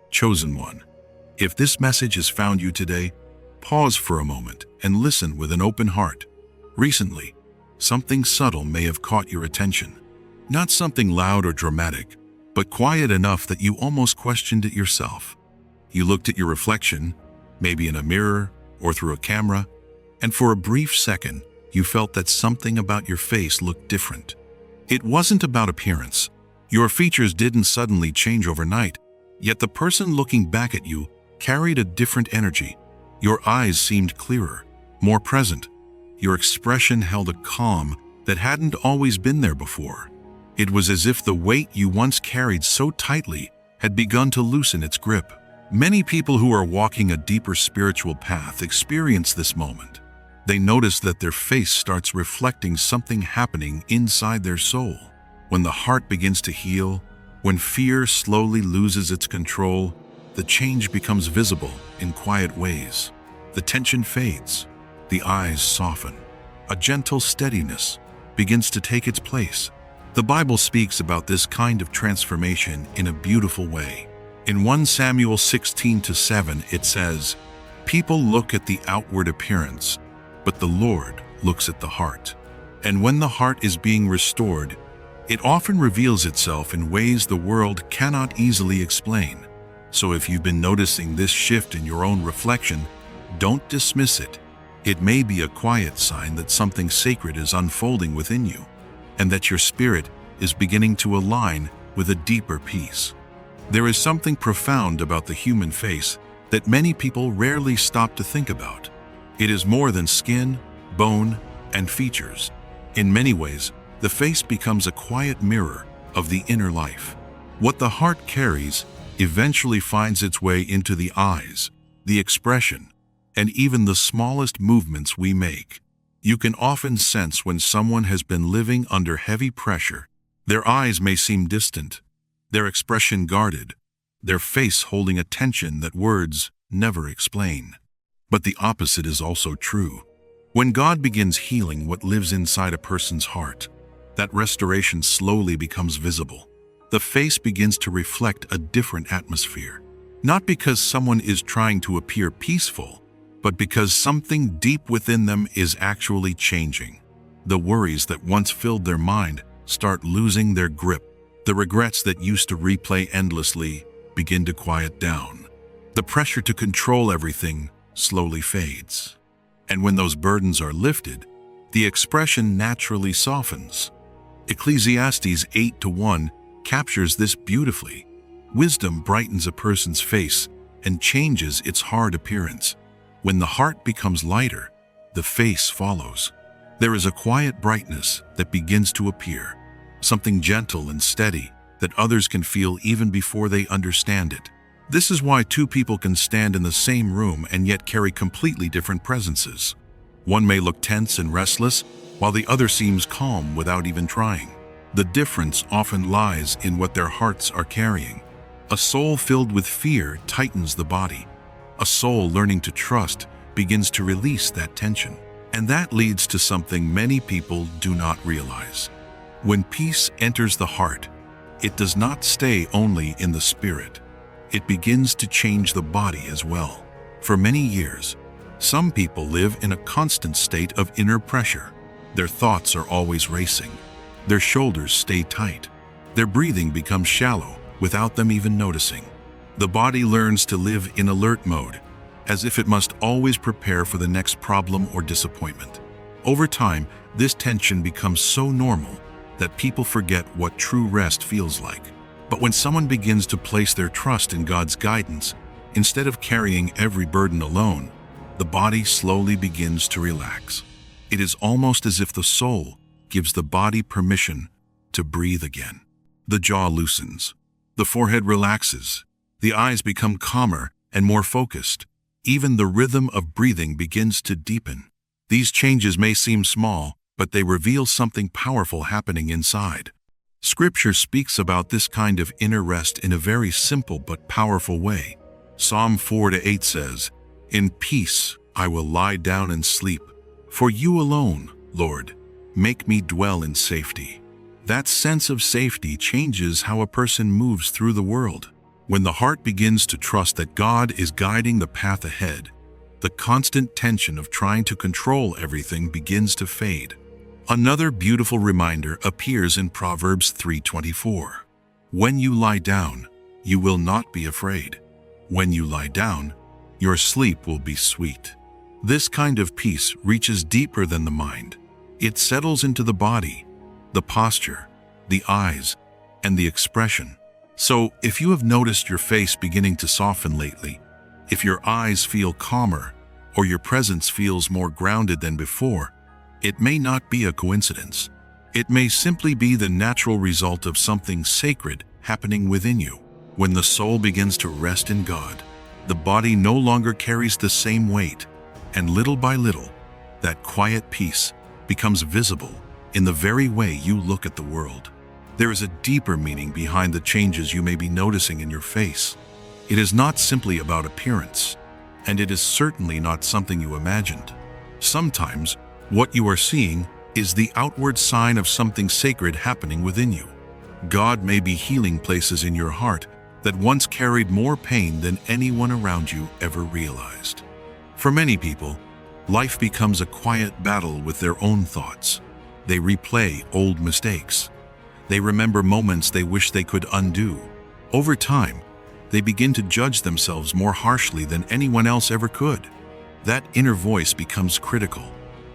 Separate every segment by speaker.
Speaker 1: chosen one. If this message has found you today, pause for a moment and listen with an open heart. Recently, something subtle may have caught your attention. Not something loud or dramatic, but quiet enough that you almost questioned it yourself. You looked at your reflection, maybe in a mirror or through a camera, and for a brief second, you felt that something about your face looked different. It wasn't about appearance. Your features didn't suddenly change overnight, yet the person looking back at you carried a different energy. Your eyes seemed clearer, more present. Your expression held a calm that hadn't always been there before. It was as if the weight you once carried so tightly had begun to loosen its grip. Many people who are walking a deeper spiritual path experience this moment. They notice that their face starts reflecting something happening inside their soul. When the heart begins to heal, when fear slowly loses its control, the change becomes visible in quiet ways. The tension fades, the eyes soften. A gentle steadiness begins to take its place. The Bible speaks about this kind of transformation in a beautiful way. In 1 Samuel 16:7, it says, "People look at the outward appearance, but the Lord looks at the heart." And when the heart is being restored, it often reveals itself in ways the world cannot easily explain. So if you've been noticing this shift in your own reflection, don't dismiss it. It may be a quiet sign that something sacred is unfolding within you, and that your spirit is beginning to align with a deeper peace. There is something profound about the human face that many people rarely stop to think about. It is more than skin, bone, and features. In many ways, the face becomes a quiet mirror of the inner life. What the heart carries eventually finds its way into the eyes, the expression, and even the smallest movements we make. You can often sense when someone has been living under heavy pressure. Their eyes may seem distant, their expression guarded, their face holding a tension that words never explain. But the opposite is also true. When God begins healing what lives inside a person's heart, that restoration slowly becomes visible. The face begins to reflect a different atmosphere. Not because someone is trying to appear peaceful, but because something deep within them is actually changing. The worries that once filled their mind start losing their grip. The regrets that used to replay endlessly begin to quiet down. The pressure to control everything slowly fades. And when those burdens are lifted, the expression naturally softens. Ecclesiastes 8:1 captures this beautifully. Wisdom brightens a person's face and changes its hard appearance. When the heart becomes lighter, the face follows. There is a quiet brightness that begins to appear, something gentle and steady that others can feel even before they understand it. This is why two people can stand in the same room and yet carry completely different presences. One may look tense and restless, while the other seems calm without even trying. The difference often lies in what their hearts are carrying. A soul filled with fear tightens the body. A soul learning to trust begins to release that tension. And that leads to something many people do not realize. When peace enters the heart, it does not stay only in the spirit. It begins to change the body as well. For many years, some people live in a constant state of inner pressure. Their thoughts are always racing. Their shoulders stay tight. Their breathing becomes shallow without them even noticing. The body learns to live in alert mode, as if it must always prepare for the next problem or disappointment. Over time, this tension becomes so normal that people forget what true rest feels like. But when someone begins to place their trust in God's guidance, instead of carrying every burden alone, the body slowly begins to relax. It is almost as if the soul gives the body permission to breathe again. The jaw loosens, the forehead relaxes, the eyes become calmer and more focused. Even the rhythm of breathing begins to deepen. These changes may seem small, but they reveal something powerful happening inside. Scripture speaks about this kind of inner rest in a very simple but powerful way. Psalm 4:8 says, "In peace I will lie down and sleep, for you alone, Lord, make me dwell in safety." That sense of safety changes how a person moves through the world. When the heart begins to trust that God is guiding the path ahead, the constant tension of trying to control everything begins to fade. Another beautiful reminder appears in Proverbs 3:24. When you lie down, you will not be afraid. When you lie down, your sleep will be sweet. This kind of peace reaches deeper than the mind. It settles into the body, the posture, the eyes, and the expression. So, if you have noticed your face beginning to soften lately, if your eyes feel calmer, or your presence feels more grounded than before, it may not be a coincidence. It may simply be the natural result of something sacred happening within you. When the soul begins to rest in God, the body no longer carries the same weight, and little by little, that quiet peace becomes visible in the very way you look at the world. There is a deeper meaning behind the changes you may be noticing in your face. It is not simply about appearance, and it is certainly not something you imagined. Sometimes, what you are seeing is the outward sign of something sacred happening within you. God may be healing places in your heart that once carried more pain than anyone around you ever realized. For many people, life becomes a quiet battle with their own thoughts. They replay old mistakes. They remember moments they wish they could undo. Over time, they begin to judge themselves more harshly than anyone else ever could. That inner voice becomes critical,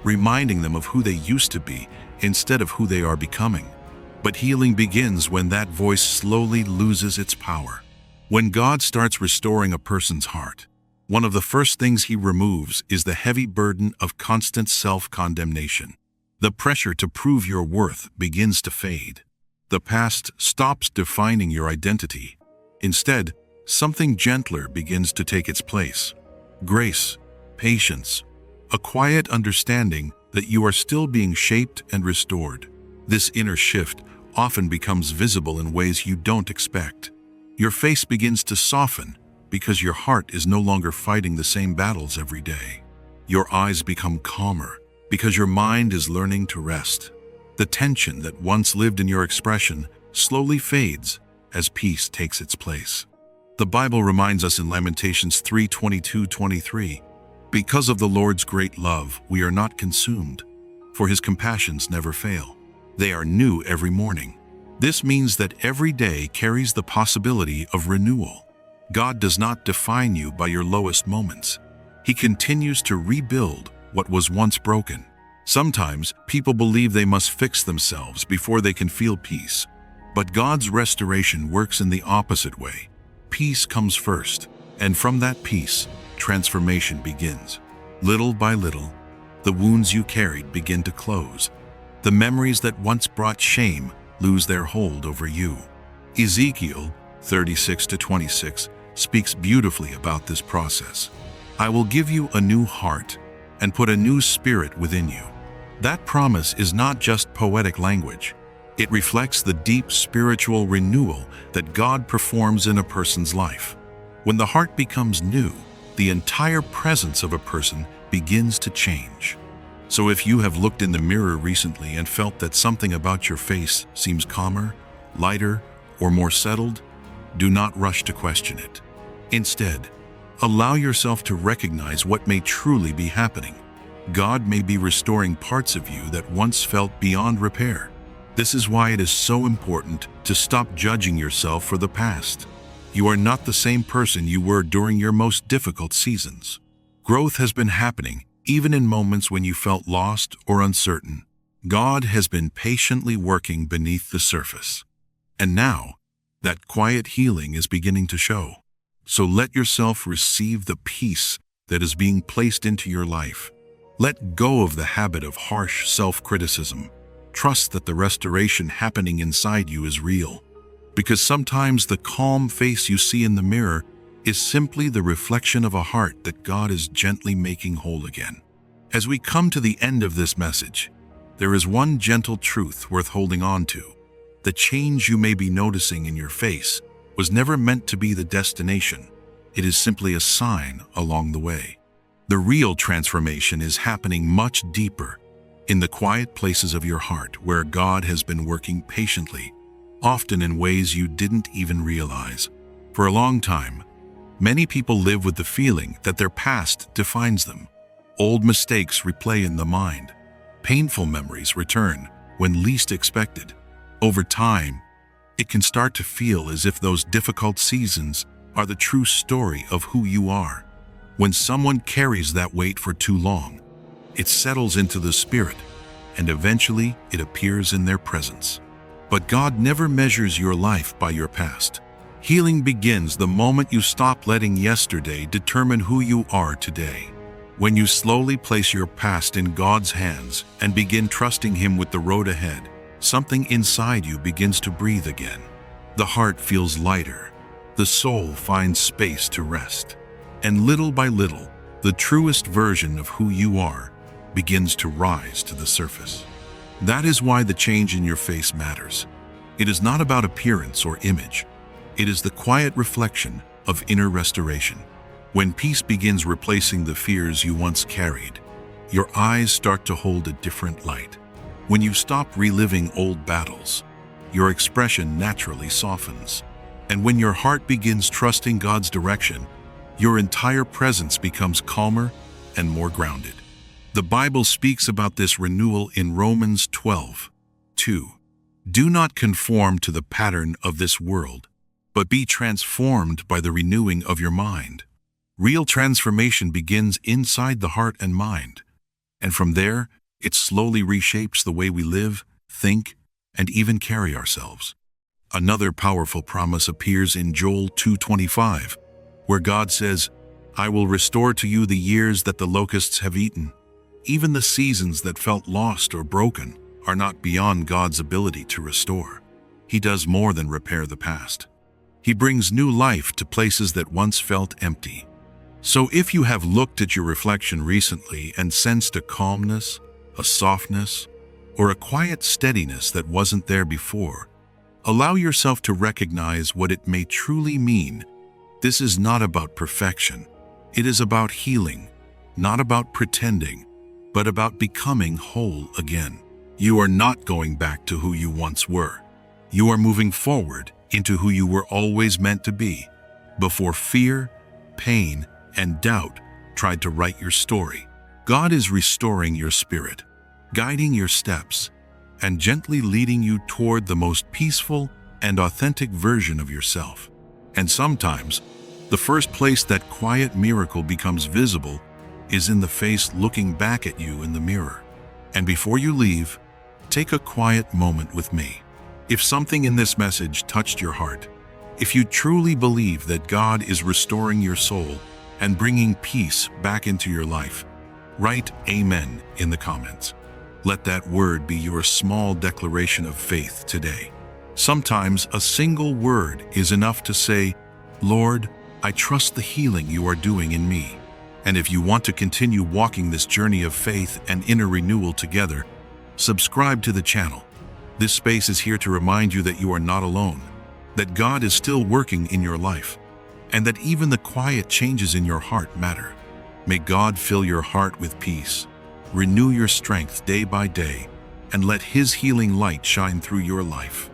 Speaker 1: reminding them of who they used to be instead of who they are becoming. But healing begins when that voice slowly loses its power. When God starts restoring a person's heart, one of the first things he removes is the heavy burden of constant self-condemnation. The pressure to prove your worth begins to fade. The past stops defining your identity. Instead, something gentler begins to take its place. Grace, patience, a quiet understanding that you are still being shaped and restored. This inner shift often becomes visible in ways you don't expect. Your face begins to soften because your heart is no longer fighting the same battles every day. Your eyes become calmer because your mind is learning to rest. The tension that once lived in your expression slowly fades as peace takes its place. The Bible reminds us in Lamentations 3:22-23, "Because of the Lord's great love, we are not consumed, for his compassions never fail. They are new every morning." This means that every day carries the possibility of renewal. God does not define you by your lowest moments. He continues to rebuild what was once broken. Sometimes people believe they must fix themselves before they can feel peace. But God's restoration works in the opposite way. Peace comes first, and from that peace, transformation begins. Little by little, the wounds you carried begin to close. The memories that once brought shame lose their hold over you. Ezekiel 36-26 speaks beautifully about this process. "I will give you a new heart and put a new spirit within you." That promise is not just poetic language. It reflects the deep spiritual renewal that God performs in a person's life. When the heart becomes new, the entire presence of a person begins to change. So if you have looked in the mirror recently and felt that something about your face seems calmer, lighter, or more settled, do not rush to question it. Instead, allow yourself to recognize what may truly be happening. God may be restoring parts of you that once felt beyond repair. This is why it is so important to stop judging yourself for the past. You are not the same person you were during your most difficult seasons. Growth has been happening even in moments when you felt lost or uncertain. God has been patiently working beneath the surface. And now, that quiet healing is beginning to show. So let yourself receive the peace that is being placed into your life. Let go of the habit of harsh self-criticism. Trust that the restoration happening inside you is real. Because sometimes the calm face you see in the mirror is simply the reflection of a heart that God is gently making whole again. As we come to the end of this message, there is one gentle truth worth holding on to. The change you may be noticing in your face was never meant to be the destination. It is simply a sign along the way. The real transformation is happening much deeper, in the quiet places of your heart where God has been working patiently, often in ways you didn't even realize. For a long time, many people live with the feeling that their past defines them. Old mistakes replay in the mind. Painful memories return when least expected. Over time, it can start to feel as if those difficult seasons are the true story of who you are. When someone carries that weight for too long, it settles into the spirit, and eventually it appears in their presence. But God never measures your life by your past. Healing begins the moment you stop letting yesterday determine who you are today. When you slowly place your past in God's hands and begin trusting Him with the road ahead, something inside you begins to breathe again. The heart feels lighter. The soul finds space to rest. And little by little, the truest version of who you are begins to rise to the surface. That is why the change in your face matters. It is not about appearance or image. It is the quiet reflection of inner restoration. When peace begins replacing the fears you once carried, your eyes start to hold a different light. When you stop reliving old battles, your expression naturally softens. And when your heart begins trusting God's direction, your entire presence becomes calmer and more grounded. The Bible speaks about this renewal in Romans 12:2. Do not conform to the pattern of this world, but be transformed by the renewing of your mind. Real transformation begins inside the heart and mind, and from there, it slowly reshapes the way we live, think, and even carry ourselves. Another powerful promise appears in Joel 2:25, where God says, I will restore to you the years that the locusts have eaten. Even the seasons that felt lost or broken are not beyond God's ability to restore. He does more than repair the past. He brings new life to places that once felt empty. So if you have looked at your reflection recently and sensed a calmness, a softness, or a quiet steadiness that wasn't there before, allow yourself to recognize what it may truly mean. This is not about perfection. It is about healing, not about pretending, but about becoming whole again. You are not going back to who you once were. You are moving forward into who you were always meant to be, before fear, pain, and doubt tried to write your story. God is restoring your spirit, guiding your steps, and gently leading you toward the most peaceful and authentic version of yourself. And sometimes, the first place that quiet miracle becomes visible is in the face looking back at you in the mirror. And before you leave, take a quiet moment with me. If something in this message touched your heart, if you truly believe that God is restoring your soul and bringing peace back into your life, write Amen in the comments. Let that word be your small declaration of faith today. Sometimes a single word is enough to say, Lord, I trust the healing you are doing in me. And if you want to continue walking this journey of faith and inner renewal together, subscribe to the channel. This space is here to remind you that you are not alone, that God is still working in your life, and that even the quiet changes in your heart matter. May God fill your heart with peace, renew your strength day by day, and let His healing light shine through your life.